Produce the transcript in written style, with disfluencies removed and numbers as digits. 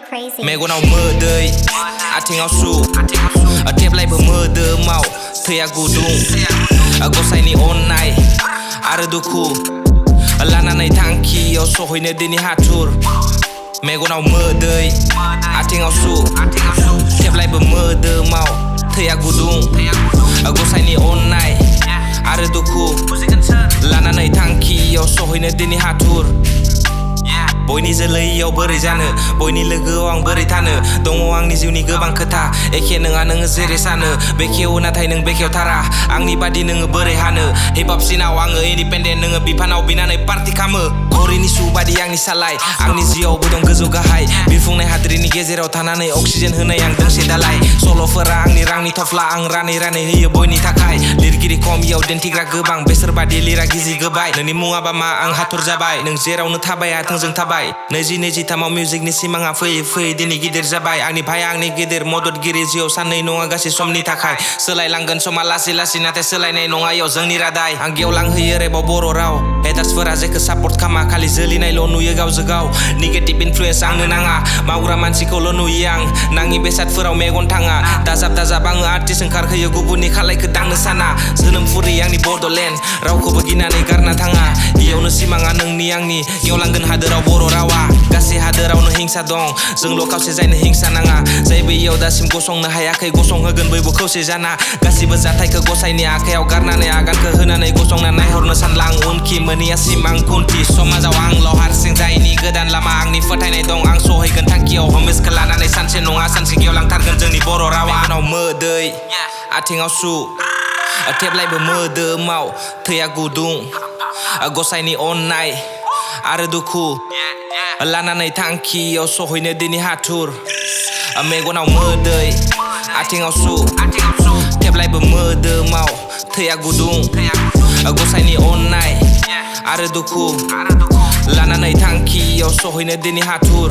crazy. मेगनाव मोदै आथिङाव सु थेब्लायबो मोदोमाव थैया गुदुं गसाइनि अननाय आरो दुखु लानानै थांखियाव सहैनो दिनै हाथुर मेगनाव मोदै आथिङाव सु थेब्लायबो मोदोमाव थैया गुदुं गसाइनि अननाय आरो दुखु लानानै थांखियाव सहैनो दिनै हाथुर बयनि जोलैयाव बोरै जानो बयनि लोगोआव आं बोरै थानो दङ आंनि जिउनि गोबां खोथा एखे नङा नोङो जेरै सानो बेखेवो नाथाय नों बेखेवथारा आंनि बादि नोङो बोरै हानो हिप हप सिनाव आङो इन्डिपेन्डेन्ट नोङो बिफानाव बिनानै पार्टि खामो घरिनि सु बादि आंनि सालाय आंनि जिउआवबो दं गोजौ गाहाय बिरफुंनाय हाद्रिनि गेजेराव थानानै अक्सिजेन होनाय आं दोंसे दालाय सल'फोरा आंनि रांनि थफ्ला आं रानै होयो बयनि थाखाय लिरगिरि खम इयाव दिन्थिग्रा गोबां बेसोर बादि लिरा गिजि गोबाय नोंनि मुङाबा मा आं हाथुर जाबाय नों जेरावनो थाबाया थोंजों थाबाय 2023आव मिउजिकनि सिमाङा फैयै दिनै गिदिर जाबाय आंनि भाइ आंनि गिदिर मददगिरि जिउआव साननै नङा गासै समनि थाखाय सोलायलांगोन समा लासै नाथाय सोलायनाय नङा इयाव जोंनि रादाय आं गेवलांहोयो रेबाव बर' राव हेटार्सफोरा जेखौ सापर्ट खामा खालि जोलिनायल' नुयो गावजों गाव नेगेटिभ इनफ्लुयेन्स आंनो नाङा मावग्रा मानसिखौल' नुयो आं नाङि बेसादफोराव मेगन थाङा दाजाब आङो आर्टिस्ट ओंखारहोयो गुबुननि खालायखौ दांनो साना जोनोमफुरि आंनि बड'लेण्ड रावखौबो गिनानै गारना थाङा इयावनो सिमाङा नोंनि आंनि गेवलांगोन हादोराव बर' रावा गासै हादोरावनो हिंसा दं जोंल' खावसे जायनो हिंसा नाङा जायबो इयाव दासिम गसंनो हायाखै गसंहोगोन बयबो खौसे जाना गासिबो जाथायखौ गसाइनि आखायाव गारनानै आगानखौ होनानै गसंना नायहरनो सानलां उनखि मोनैया सिमां खुन्थि समाजाव आंल' हारसिं जायनि गोदान लामा आंनि फोथायनाय दं आं सहैगोन थांखियाव हमेसखौ लानानै सानसे नङा सानसे गेवलांथारगोन जोंनि बर' रावा आंनाव मोदै आथिङाव सु थेब्लायबो मोदोमाव थैया गुदुं गसाइनि अननाय आरो दुखु लानानै थांखियाव सहैनो दिनै हाथुर मेगनाव मोदै आथिङाव सु थेब्लायबो मोदोमाव थैया गुदुं गसाइनि अननाय आरो दुखु लानानै थांखियाव सहैनो दिनै हाथुर